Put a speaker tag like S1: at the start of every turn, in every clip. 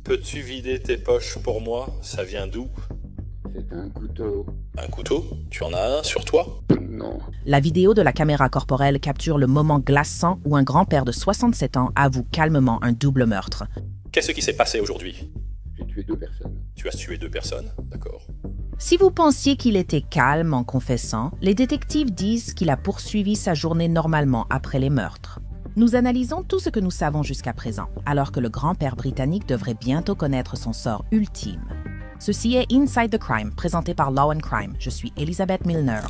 S1: Peux-tu vider tes poches pour moi? Ça vient d'où?
S2: C'est un couteau.
S1: Un couteau? Tu en as un sur toi?
S2: Non.
S3: La vidéo de la caméra corporelle capture le moment glaçant où un grand-père de 67 ans avoue calmement un double meurtre.
S1: Qu'est-ce qui s'est passé aujourd'hui?
S2: J'ai tué 2 personnes.
S1: Tu as tué 2 personnes? D'accord.
S3: Si vous pensiez qu'il était calme en confessant, les détectives disent qu'il a poursuivi sa journée normalement après les meurtres. Nous analysons tout ce que nous savons jusqu'à présent, alors que le grand-père britannique devrait bientôt connaître son sort ultime. Ceci est Inside the Crime, présenté par Law & Crime. Je suis Elizabeth Milner.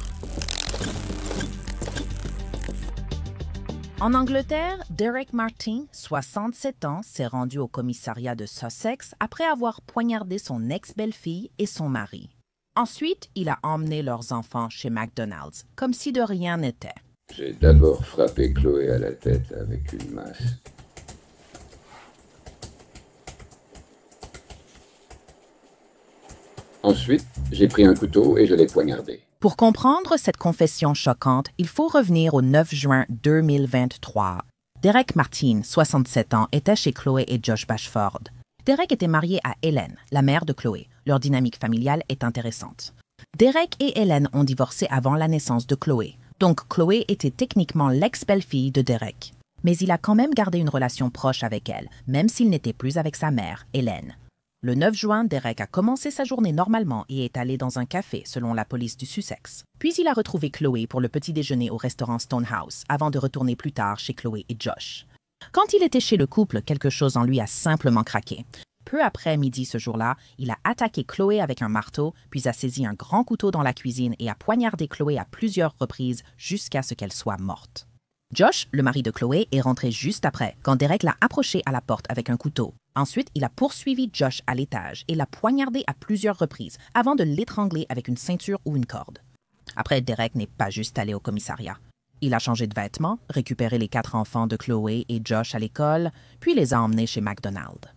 S3: En Angleterre, Derek Martin, 67 ans, s'est rendu au commissariat de Sussex après avoir poignardé son ex-belle-fille et son mari. Ensuite, il a emmené leurs enfants chez McDonald's, comme si de rien n'était.
S2: J'ai d'abord frappé Chloé à la tête avec une masse. Ensuite, j'ai pris un couteau et je l'ai poignardé.
S3: Pour comprendre cette confession choquante, il faut revenir au 9 juin 2023. Derek Martin, 67 ans, était chez Chloé et Josh Bashford. Derek était marié à Hélène, la mère de Chloé. Leur dynamique familiale est intéressante. Derek et Hélène ont divorcé avant la naissance de Chloé. Donc Chloé était techniquement l'ex-belle-fille de Derek. Mais il a quand même gardé une relation proche avec elle, même s'il n'était plus avec sa mère, Hélène. Le 9 juin, Derek a commencé sa journée normalement et est allé dans un café, selon la police du Sussex. Puis il a retrouvé Chloé pour le petit déjeuner au restaurant Stonehouse, avant de retourner plus tard chez Chloé et Josh. Quand il était chez le couple, quelque chose en lui a simplement craqué. Peu après midi ce jour-là, il a attaqué Chloé avec un marteau, puis a saisi un grand couteau dans la cuisine et a poignardé Chloé à plusieurs reprises jusqu'à ce qu'elle soit morte. Josh, le mari de Chloé, est rentré juste après, quand Derek l'a approché à la porte avec un couteau. Ensuite, il a poursuivi Josh à l'étage et l'a poignardé à plusieurs reprises, avant de l'étrangler avec une ceinture ou une corde. Après, Derek n'est pas juste allé au commissariat. Il a changé de vêtements, récupéré les 4 enfants de Chloé et Josh à l'école, puis les a emmenés chez McDonald's.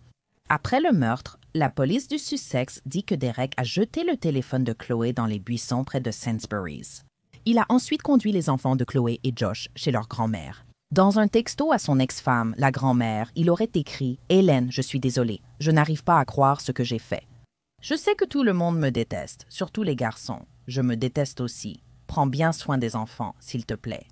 S3: Après le meurtre, la police du Sussex dit que Derek a jeté le téléphone de Chloé dans les buissons près de Sainsbury's. Il a ensuite conduit les enfants de Chloé et Josh chez leur grand-mère. Dans un texto à son ex-femme, la grand-mère, il aurait écrit « Hélène, je suis désolée. Je n'arrive pas à croire ce que j'ai fait. Je sais que tout le monde me déteste, surtout les garçons. Je me déteste aussi. Prends bien soin des enfants, s'il te plaît. »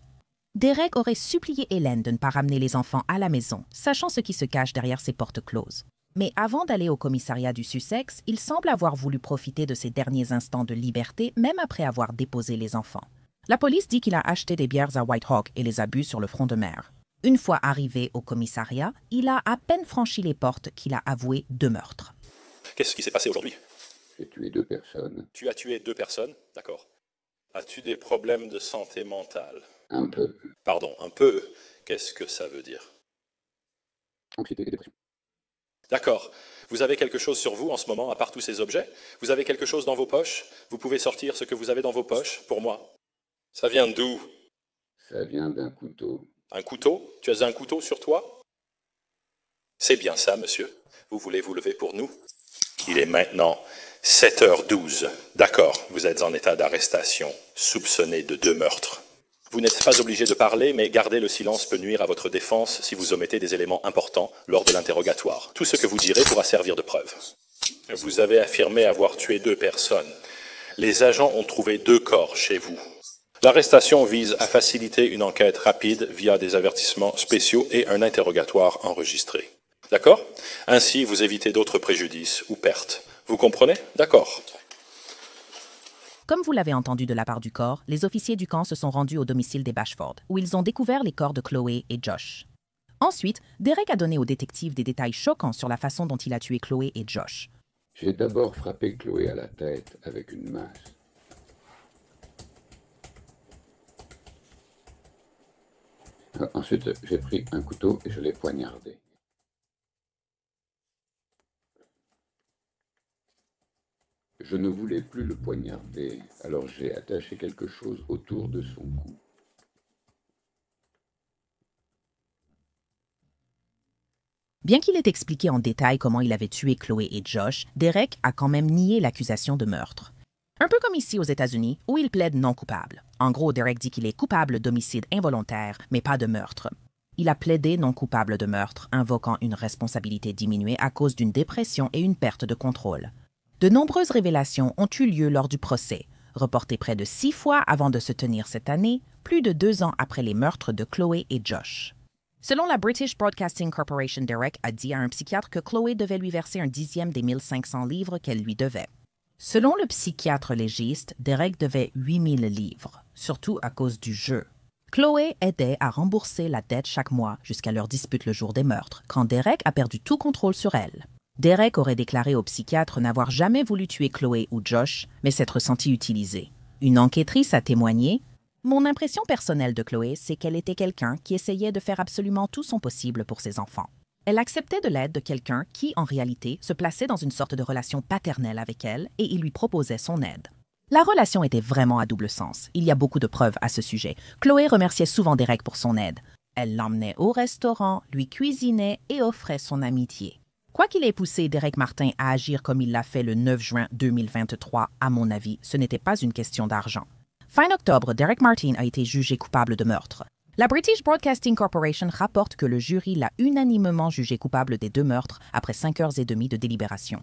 S3: Derek aurait supplié Hélène de ne pas ramener les enfants à la maison, sachant ce qui se cache derrière ces portes closes. Mais avant d'aller au commissariat du Sussex, il semble avoir voulu profiter de ses derniers instants de liberté, même après avoir déposé les enfants. La police dit qu'il a acheté des bières à Whitehawk et les a bu sur le front de mer. Une fois arrivé au commissariat, il a à peine franchi les portes qu'il a avoué 2 meurtres.
S1: Qu'est-ce qui s'est passé aujourd'hui?
S2: J'ai tué 2 personnes.
S1: Tu as tué 2 personnes? D'accord. As-tu des problèmes de santé mentale?
S2: Un peu.
S1: Pardon, un peu. Qu'est-ce que ça veut dire?
S2: Anxiété et dépression.
S1: D'accord. Vous avez quelque chose sur vous en ce moment, à part tous ces objets? Vous avez quelque chose dans vos poches? Vous pouvez sortir ce que vous avez dans vos poches, pour moi? Ça vient d'où?
S2: Ça vient d'un couteau.
S1: Un couteau? Tu as un couteau sur toi? C'est bien ça, monsieur. Vous voulez vous lever pour nous? Il est maintenant 7h12. D'accord, vous êtes en état d'arrestation, soupçonné de 2 meurtres. Vous n'êtes pas obligé de parler, mais garder le silence peut nuire à votre défense si vous omettez des éléments importants lors de l'interrogatoire. Tout ce que vous direz pourra servir de preuve. Vous avez affirmé avoir tué 2 personnes. Les agents ont trouvé 2 corps chez vous. L'arrestation vise à faciliter une enquête rapide via des avertissements spéciaux et un interrogatoire enregistré. D'accord? Ainsi, vous évitez d'autres préjudices ou pertes. Vous comprenez? D'accord.
S3: Comme vous l'avez entendu de la part du corps, les officiers du camp se sont rendus au domicile des Bashford, où ils ont découvert les corps de Chloé et Josh. Ensuite, Derek a donné aux détectives des détails choquants sur la façon dont il a tué Chloé et Josh.
S2: J'ai d'abord frappé Chloé à la tête avec une masse. Ensuite, j'ai pris un couteau et je l'ai poignardé. Je ne voulais plus le poignarder, alors j'ai attaché quelque chose autour de son cou.
S3: Bien qu'il ait expliqué en détail comment il avait tué Chloé et Josh, Derek a quand même nié l'accusation de meurtre. Un peu comme ici aux États-Unis, où il plaide non coupable. En gros, Derek dit qu'il est coupable d'homicide involontaire, mais pas de meurtre. Il a plaidé non coupable de meurtre, invoquant une responsabilité diminuée à cause d'une dépression et une perte de contrôle. De nombreuses révélations ont eu lieu lors du procès, reporté près de 6 fois avant de se tenir cette année, plus de 2 ans après les meurtres de Chloé et Josh. Selon la British Broadcasting Corporation, Derek a dit à un psychiatre que Chloé devait lui verser un dixième des 1500 livres qu'elle lui devait. Selon le psychiatre légiste, Derek devait 8000 livres, surtout à cause du jeu. Chloé aidait à rembourser la dette chaque mois jusqu'à leur dispute le jour des meurtres, quand Derek a perdu tout contrôle sur elle. Derek aurait déclaré au psychiatre n'avoir jamais voulu tuer Chloé ou Josh, mais s'être senti utilisé. Une enquêtrice a témoigné « Mon impression personnelle de Chloé, c'est qu'elle était quelqu'un qui essayait de faire absolument tout son possible pour ses enfants. Elle acceptait de l'aide de quelqu'un qui, en réalité, se plaçait dans une sorte de relation paternelle avec elle et il lui proposait son aide. » La relation était vraiment à double sens. Il y a beaucoup de preuves à ce sujet. Chloé remerciait souvent Derek pour son aide. Elle l'emmenait au restaurant, lui cuisinait et offrait son amitié. Quoi qu'il ait poussé Derek Martin à agir comme il l'a fait le 9 juin 2023, à mon avis, ce n'était pas une question d'argent. Fin octobre, Derek Martin a été jugé coupable de meurtre. La British Broadcasting Corporation rapporte que le jury l'a unanimement jugé coupable des 2 meurtres après 5h30 de délibération.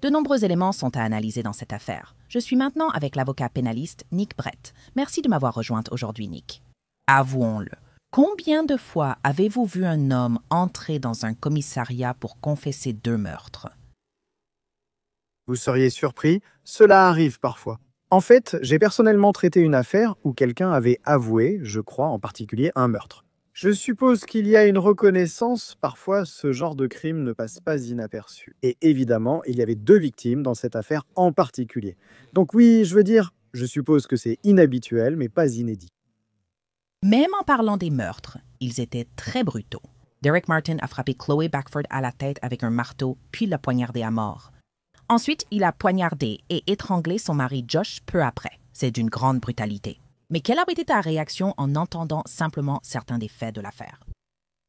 S3: De nombreux éléments sont à analyser dans cette affaire. Je suis maintenant avec l'avocat pénaliste Nick Brett. Merci de m'avoir rejointe aujourd'hui, Nick. Avouons-le. Combien de fois avez-vous vu un homme entrer dans un commissariat pour confesser 2 meurtres?
S4: Vous seriez surpris, cela arrive parfois. En fait, j'ai personnellement traité une affaire où quelqu'un avait avoué, je crois en particulier, un meurtre. Je suppose qu'il y a une reconnaissance, parfois ce genre de crime ne passe pas inaperçu. Et évidemment, il y avait 2 victimes dans cette affaire en particulier. Donc oui, je veux dire, je suppose que c'est inhabituel, mais pas inédit.
S3: Même en parlant des meurtres, ils étaient très brutaux. Derek Martin a frappé Chloé Backford à la tête avec un marteau, puis l'a poignardée à mort. Ensuite, il a poignardé et étranglé son mari Josh peu après. C'est d'une grande brutalité. Mais quelle a été ta réaction en entendant simplement certains des faits de l'affaire?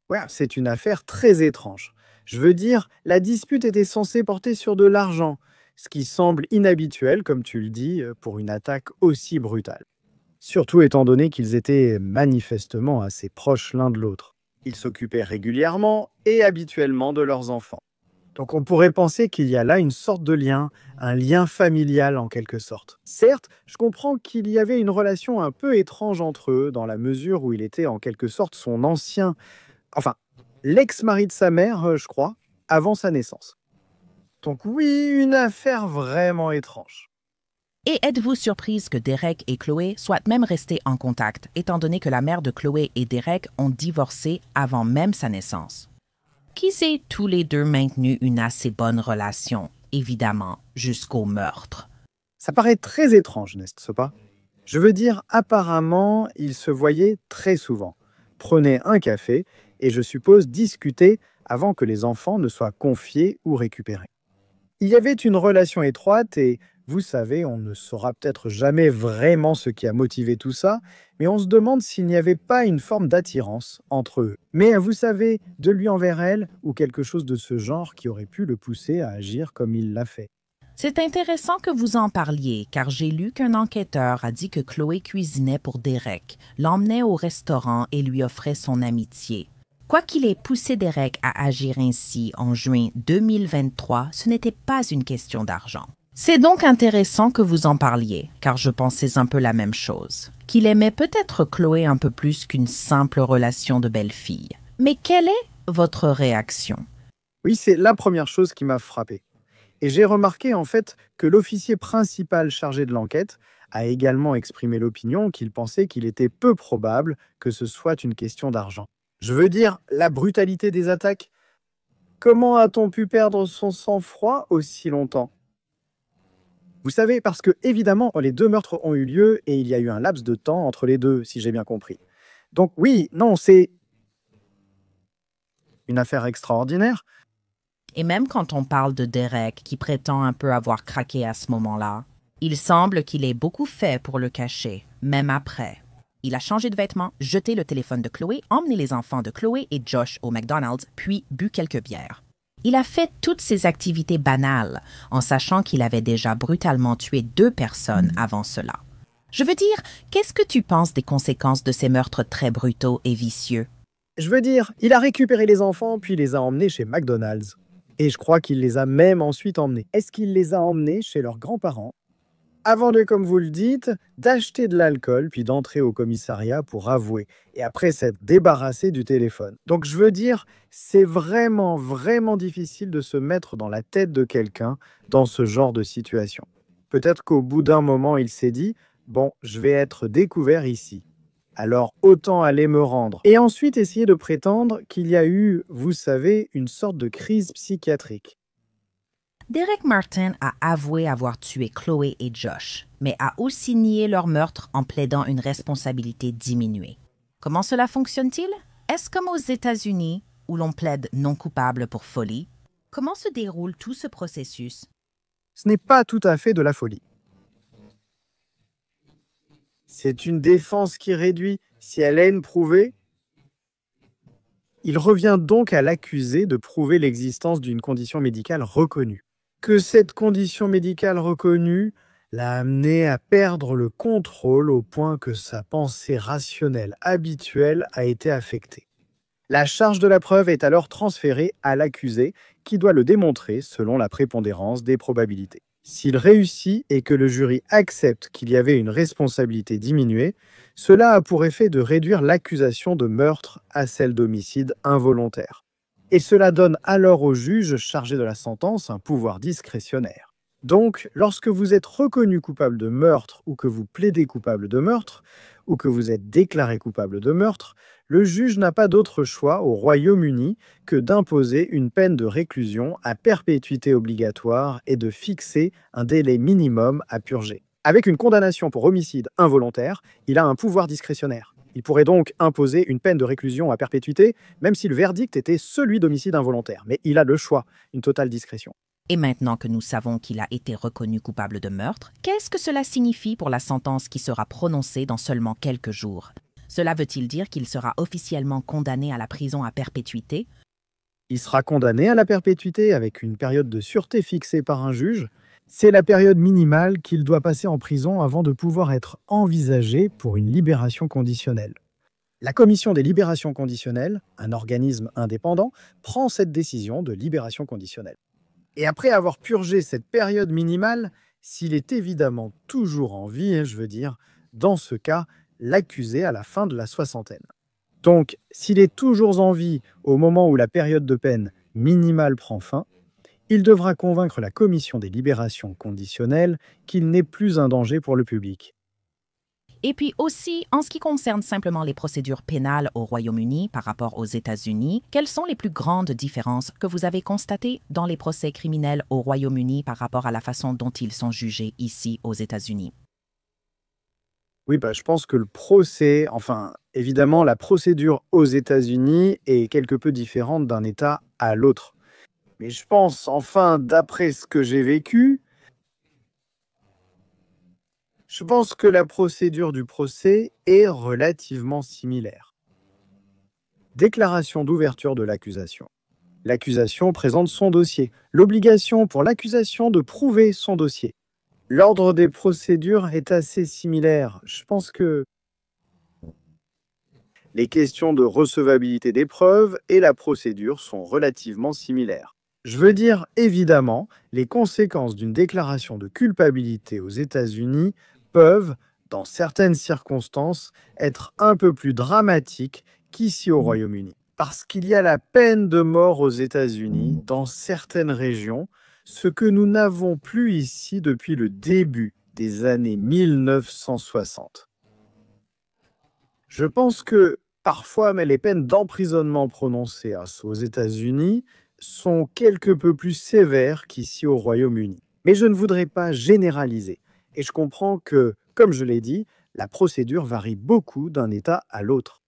S4: Ouais, c'est une affaire très étrange. Je veux dire, la dispute était censée porter sur de l'argent, ce qui semble inhabituel, comme tu le dis, pour une attaque aussi brutale. Surtout étant donné qu'ils étaient manifestement assez proches l'un de l'autre. Ils s'occupaient régulièrement et habituellement de leurs enfants. Donc on pourrait penser qu'il y a là une sorte de lien, un lien familial en quelque sorte. Certes, je comprends qu'il y avait une relation un peu étrange entre eux, dans la mesure où il était en quelque sorte son ancien... Enfin, l'ex-mari de sa mère, je crois, avant sa naissance. Donc oui, une affaire vraiment étrange.
S3: Et êtes-vous surprise que Derek et Chloé soient même restés en contact, étant donné que la mère de Chloé et Derek ont divorcé avant même sa naissance? Qu'ils aient tous les 2 maintenu une assez bonne relation, évidemment, jusqu'au meurtre.
S4: Ça paraît très étrange, n'est-ce pas? Je veux dire, apparemment, ils se voyaient très souvent, prenaient un café et je suppose discutaient avant que les enfants ne soient confiés ou récupérés. Il y avait une relation étroite et, vous savez, on ne saura peut-être jamais vraiment ce qui a motivé tout ça, mais on se demande s'il n'y avait pas une forme d'attirance entre eux. Mais vous savez, de lui envers elle, ou quelque chose de ce genre qui aurait pu le pousser à agir comme il l'a fait.
S3: C'est intéressant que vous en parliez, car j'ai lu qu'un enquêteur a dit que Chloé cuisinait pour Derek, l'emmenait au restaurant et lui offrait son amitié. Quoi qu'il ait poussé Derek à agir ainsi en juin 2023, ce n'était pas une question d'argent. C'est donc intéressant que vous en parliez, car je pensais un peu la même chose. Qu'il aimait peut-être Chloé un peu plus qu'une simple relation de belle-fille. Mais quelle est votre réaction?
S4: Oui, c'est la première chose qui m'a frappé. Et j'ai remarqué en fait que l'officier principal chargé de l'enquête a également exprimé l'opinion qu'il pensait qu'il était peu probable que ce soit une question d'argent. Je veux dire, la brutalité des attaques. Comment a-t-on pu perdre son sang-froid aussi longtemps? Vous savez, parce que évidemment, les 2 meurtres ont eu lieu et il y a eu un laps de temps entre les 2, si j'ai bien compris. Donc oui, non, c'est une affaire extraordinaire.
S3: Et même quand on parle de Derek, qui prétend un peu avoir craqué à ce moment-là, il semble qu'il ait beaucoup fait pour le cacher, même après. Il a changé de vêtements, jeté le téléphone de Chloé, emmené les enfants de Chloé et Josh au McDonald's, puis bu quelques bières. Il a fait toutes ces activités banales, en sachant qu'il avait déjà brutalement tué 2 personnes avant cela. Je veux dire, qu'est-ce que tu penses des conséquences de ces meurtres très brutaux et vicieux?
S4: Je veux dire, il a récupéré les enfants puis les a emmenés chez McDonald's. Et je crois qu'il les a même ensuite emmenés. Est-ce qu'il les a emmenés chez leurs grands-parents avant de, comme vous le dites, d'acheter de l'alcool puis d'entrer au commissariat pour avouer et après s'être débarrassé du téléphone? Donc je veux dire, c'est vraiment, vraiment difficile de se mettre dans la tête de quelqu'un dans ce genre de situation. Peut-être qu'au bout d'un moment, il s'est dit, bon, je vais être découvert ici. Alors autant aller me rendre. Et ensuite essayer de prétendre qu'il y a eu, vous savez, une sorte de crise psychiatrique.
S3: Derek Martin a avoué avoir tué Chloé et Josh, mais a aussi nié leur meurtre en plaidant une responsabilité diminuée. Comment cela fonctionne-t-il? Est-ce comme aux États-Unis, où l'on plaide non coupable pour folie? Comment se déroule tout ce processus?
S4: Ce n'est pas tout à fait de la folie. C'est une défense qui réduit si elle est prouvée. Il revient donc à l'accusé de prouver l'existence d'une condition médicale reconnue. Que cette condition médicale reconnue l'a amené à perdre le contrôle au point que sa pensée rationnelle habituelle a été affectée. La charge de la preuve est alors transférée à l'accusé qui doit le démontrer selon la prépondérance des probabilités. S'il réussit et que le jury accepte qu'il y avait une responsabilité diminuée, cela a pour effet de réduire l'accusation de meurtre à celle d'homicide involontaire. Et cela donne alors au juge chargé de la sentence un pouvoir discrétionnaire. Donc, lorsque vous êtes reconnu coupable de meurtre ou que vous plaidez coupable de meurtre, ou que vous êtes déclaré coupable de meurtre, le juge n'a pas d'autre choix au Royaume-Uni que d'imposer une peine de réclusion à perpétuité obligatoire et de fixer un délai minimum à purger. Avec une condamnation pour homicide involontaire, il a un pouvoir discrétionnaire. Il pourrait donc imposer une peine de réclusion à perpétuité, même si le verdict était celui d'homicide involontaire. Mais il a le choix, une totale discrétion.
S3: Et maintenant que nous savons qu'il a été reconnu coupable de meurtre, qu'est-ce que cela signifie pour la sentence qui sera prononcée dans seulement quelques jours? Cela veut-il dire qu'il sera officiellement condamné à la prison à perpétuité?
S4: Il sera condamné à la perpétuité avec une période de sûreté fixée par un juge. C'est la période minimale qu'il doit passer en prison avant de pouvoir être envisagé pour une libération conditionnelle. La Commission des libérations conditionnelles, un organisme indépendant, prend cette décision de libération conditionnelle. Et après avoir purgé cette période minimale, s'il est évidemment toujours en vie, dans ce cas, l'accusé à la fin de la soixantaine. Donc, s'il est toujours en vie au moment où la période de peine minimale prend fin, il devra convaincre la Commission des libérations conditionnelles qu'il n'est plus un danger pour le public.
S3: Et puis aussi, en ce qui concerne simplement les procédures pénales au Royaume-Uni par rapport aux États-Unis, quelles sont les plus grandes différences que vous avez constatées dans les procès criminels au Royaume-Uni par rapport à la façon dont ils sont jugés ici aux États-Unis?
S4: Oui, je pense que le procès, évidemment, la procédure aux États-Unis est quelque peu différente d'un État à l'autre. Mais je pense, d'après ce que j'ai vécu, je pense que la procédure du procès est relativement similaire. Déclaration d'ouverture de l'accusation. L'accusation présente son dossier. L'obligation pour l'accusation de prouver son dossier. L'ordre des procédures est assez similaire. Je pense que les questions de recevabilité des preuves et la procédure sont relativement similaires. Je veux dire, évidemment, les conséquences d'une déclaration de culpabilité aux États-Unis peuvent, dans certaines circonstances, être un peu plus dramatiques qu'ici au Royaume-Uni. Parce qu'il y a la peine de mort aux États-Unis dans certaines régions, ce que nous n'avons plus ici depuis le début des années 1960. Je pense que parfois, les peines d'emprisonnement prononcées aux États-Unis sont quelque peu plus sévères qu'ici au Royaume-Uni. Mais je ne voudrais pas généraliser. Et je comprends que, comme je l'ai dit, la procédure varie beaucoup d'un État à l'autre.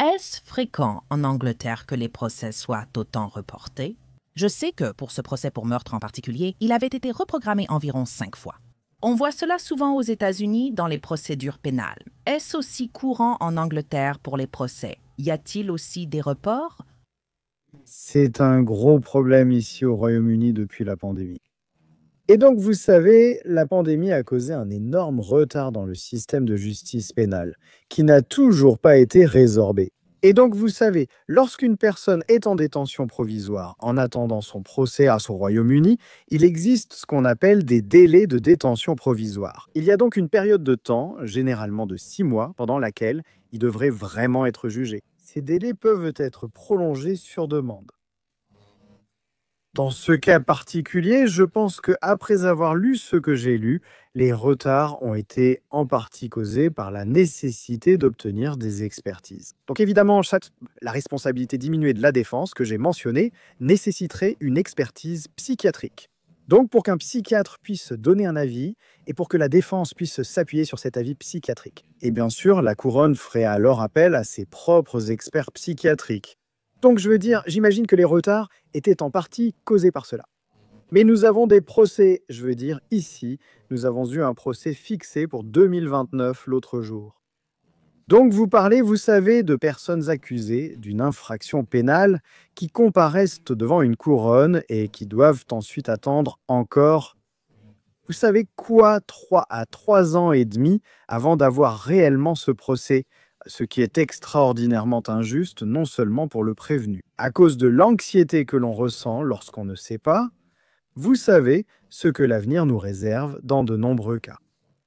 S3: Est-ce fréquent en Angleterre que les procès soient autant reportés? Je sais que, pour ce procès pour meurtre en particulier, il avait été reprogrammé environ 5 fois. On voit cela souvent aux États-Unis dans les procédures pénales. Est-ce aussi courant en Angleterre pour les procès? Y a-t-il aussi des reports?
S4: C'est un gros problème ici au Royaume-Uni depuis la pandémie. Et donc, vous savez, la pandémie a causé un énorme retard dans le système de justice pénale, qui n'a toujours pas été résorbé. Et donc, vous savez, lorsqu'une personne est en détention provisoire en attendant son procès à son Royaume-Uni, il existe ce qu'on appelle des délais de détention provisoire. Il y a donc une période de temps, généralement de 6 mois, pendant laquelle il devrait vraiment être jugé. Ces délais peuvent être prolongés sur demande. Dans ce cas particulier, je pense que après avoir lu ce que j'ai lu, les retards ont été en partie causés par la nécessité d'obtenir des expertises. Donc évidemment, la responsabilité diminuée de la défense que j'ai mentionnée nécessiterait une expertise psychiatrique. Donc pour qu'un psychiatre puisse donner un avis et pour que la défense puisse s'appuyer sur cet avis psychiatrique. Et bien sûr, la couronne ferait alors appel à ses propres experts psychiatriques. Donc je veux dire, j'imagine que les retards étaient en partie causés par cela. Mais nous avons des procès, je veux dire ici, nous avons eu un procès fixé pour 2029 l'autre jour. Donc vous parlez, vous savez, de personnes accusées d'une infraction pénale qui comparaissent devant une couronne et qui doivent ensuite attendre encore, vous savez quoi, 3 à 3 ans et demi avant d'avoir réellement ce procès. Ce qui est extraordinairement injuste, non seulement pour le prévenu. À cause de l'anxiété que l'on ressent lorsqu'on ne sait pas, vous savez ce que l'avenir nous réserve dans de nombreux cas.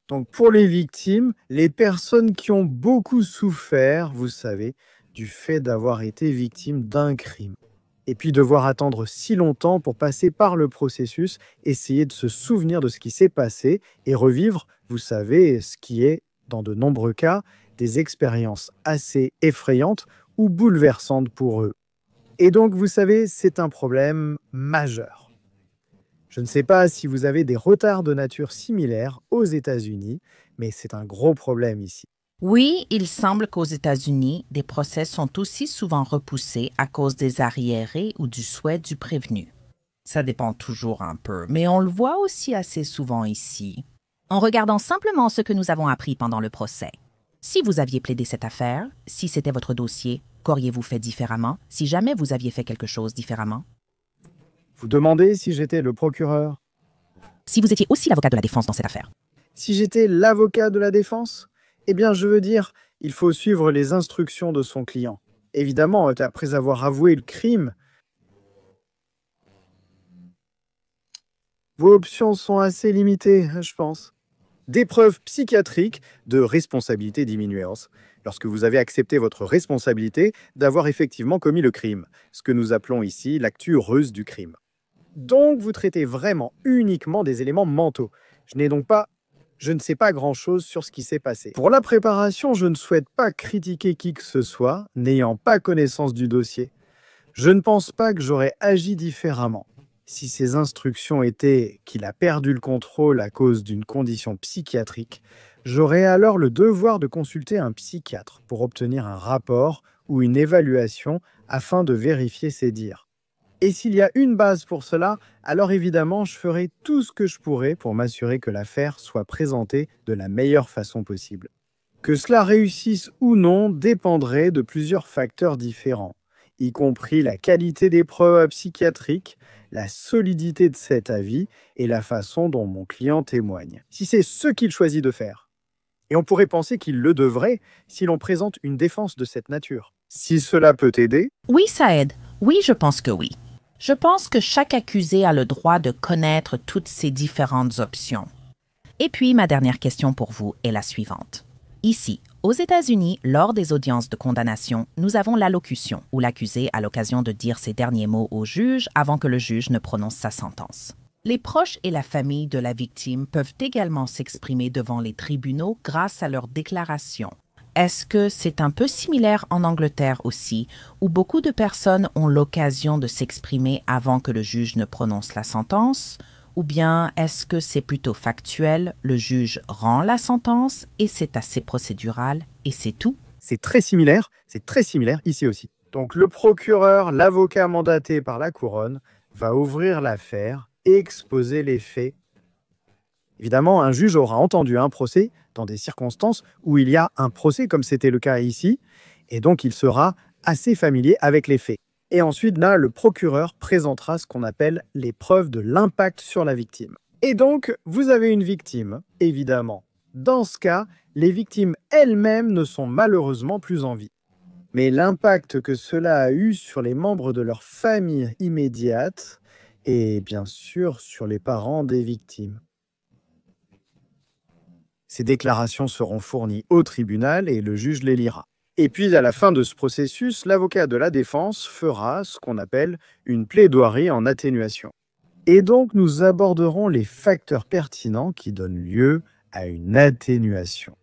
S4: Donc pour les victimes, les personnes qui ont beaucoup souffert, vous savez, du fait d'avoir été victimes d'un crime. Et puis devoir attendre si longtemps pour passer par le processus, essayer de se souvenir de ce qui s'est passé et revivre, vous savez, ce qui est, dans de nombreux cas, des expériences assez effrayantes ou bouleversantes pour eux. Et donc, vous savez, c'est un problème majeur. Je ne sais pas si vous avez des retards de nature similaire aux États-Unis, mais c'est un gros problème ici.
S3: Oui, il semble qu'aux États-Unis, des procès sont aussi souvent repoussés à cause des arriérés ou du souhait du prévenu. Ça dépend toujours un peu, mais on le voit aussi assez souvent ici. En regardant simplement ce que nous avons appris pendant le procès. Si vous aviez plaidé cette affaire, si c'était votre dossier, qu'auriez-vous fait différemment si jamais vous aviez fait quelque chose différemment?
S4: Vous demandez si j'étais le procureur?
S3: Si vous étiez aussi l'avocat de la défense dans cette affaire?
S4: Si j'étais l'avocat de la défense? Eh bien, je veux dire, il faut suivre les instructions de son client. Évidemment, après avoir avoué le crime, vos options sont assez limitées, je pense. Des preuves psychiatriques de responsabilité diminuante, lorsque vous avez accepté votre responsabilité d'avoir effectivement commis le crime, ce que nous appelons ici l'actu heureuse du crime. Donc, vous traitez vraiment uniquement des éléments mentaux. Je ne sais pas grand-chose sur ce qui s'est passé. Pour la préparation, je ne souhaite pas critiquer qui que ce soit, n'ayant pas connaissance du dossier. Je ne pense pas que j'aurais agi différemment. Si ces instructions étaient qu'il a perdu le contrôle à cause d'une condition psychiatrique, j'aurais alors le devoir de consulter un psychiatre pour obtenir un rapport ou une évaluation afin de vérifier ses dires. Et s'il y a une base pour cela, alors évidemment, je ferai tout ce que je pourrai pour m'assurer que l'affaire soit présentée de la meilleure façon possible. Que cela réussisse ou non dépendrait de plusieurs facteurs différents, y compris la qualité des preuves psychiatriques, la solidité de cet avis et la façon dont mon client témoigne. Si c'est ce qu'il choisit de faire. Et on pourrait penser qu'il le devrait si l'on présente une défense de cette nature. Si cela peut aider...
S3: Oui, ça aide. Oui, je pense que oui. Je pense que chaque accusé a le droit de connaître toutes ces différentes options. Et puis, ma dernière question pour vous est la suivante. Ici, aux États-Unis, lors des audiences de condamnation, nous avons l'allocution, où l'accusé a l'occasion de dire ses derniers mots au juge avant que le juge ne prononce sa sentence. Les proches et la famille de la victime peuvent également s'exprimer devant les tribunaux grâce à leurs déclarations. Est-ce que c'est un peu similaire en Angleterre aussi, où beaucoup de personnes ont l'occasion de s'exprimer avant que le juge ne prononce la sentence? Ou bien est-ce que c'est plutôt factuel, le juge rend la sentence et c'est assez procédural et c'est tout?
S4: C'est très similaire ici aussi. Donc le procureur, l'avocat mandaté par la couronne, va ouvrir l'affaire et exposer les faits. Évidemment, un juge aura entendu un procès dans des circonstances où il y a un procès, comme c'était le cas ici, et donc il sera assez familier avec les faits. Et ensuite, là, le procureur présentera ce qu'on appelle les preuves de l'impact sur la victime. Et donc, vous avez une victime, évidemment. Dans ce cas, les victimes elles-mêmes ne sont malheureusement plus en vie. mais l'impact que cela a eu sur les membres de leur famille immédiate et bien sûr sur les parents des victimes. Ces déclarations seront fournies au tribunal et le juge les lira. Et puis, à la fin de ce processus, l'avocat de la défense fera ce qu'on appelle une plaidoirie en atténuation. Et donc, nous aborderons les facteurs pertinents qui donnent lieu à une atténuation.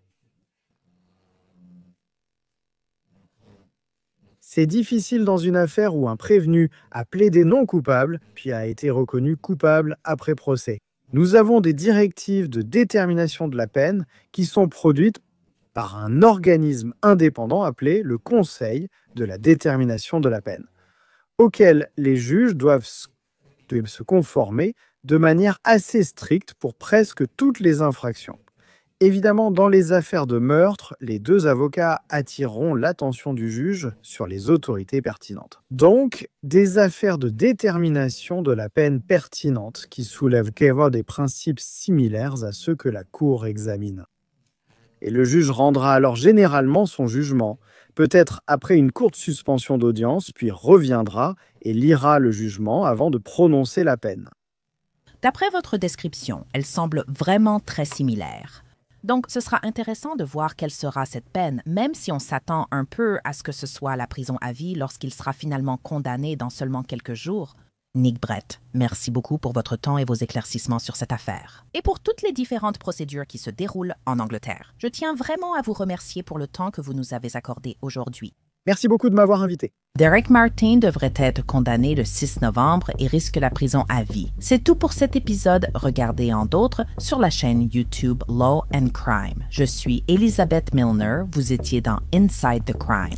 S4: C'est difficile dans une affaire où un prévenu a plaidé non coupable, puis a été reconnu coupable après procès. Nous avons des directives de détermination de la peine qui sont produites par un organisme indépendant appelé le Conseil de la détermination de la peine, auquel les juges doivent se conformer de manière assez stricte pour presque toutes les infractions. Évidemment, dans les affaires de meurtre, les deux avocats attireront l'attention du juge sur les autorités pertinentes. Donc, des affaires de détermination de la peine pertinente qui soulèvent des principes similaires à ceux que la Cour examine. Et le juge rendra alors généralement son jugement, peut-être après une courte suspension d'audience, puis reviendra et lira le jugement avant de prononcer la peine.
S3: D'après votre description, elle semble vraiment très similaire. Donc, ce sera intéressant de voir quelle sera cette peine, même si on s'attend un peu à ce que ce soit la prison à vie lorsqu'il sera finalement condamné dans seulement quelques jours. Nick Brett, merci beaucoup pour votre temps et vos éclaircissements sur cette affaire. Et pour toutes les différentes procédures qui se déroulent en Angleterre. Je tiens vraiment à vous remercier pour le temps que vous nous avez accordé aujourd'hui.
S4: Merci beaucoup de m'avoir invité.
S3: Derek Martin devrait être condamné le 6 novembre et risque la prison à vie. C'est tout pour cet épisode. Regardez en d'autres sur la chaîne YouTube Law and Crime. Je suis Elizabeth Milner. Vous étiez dans Inside the Crime.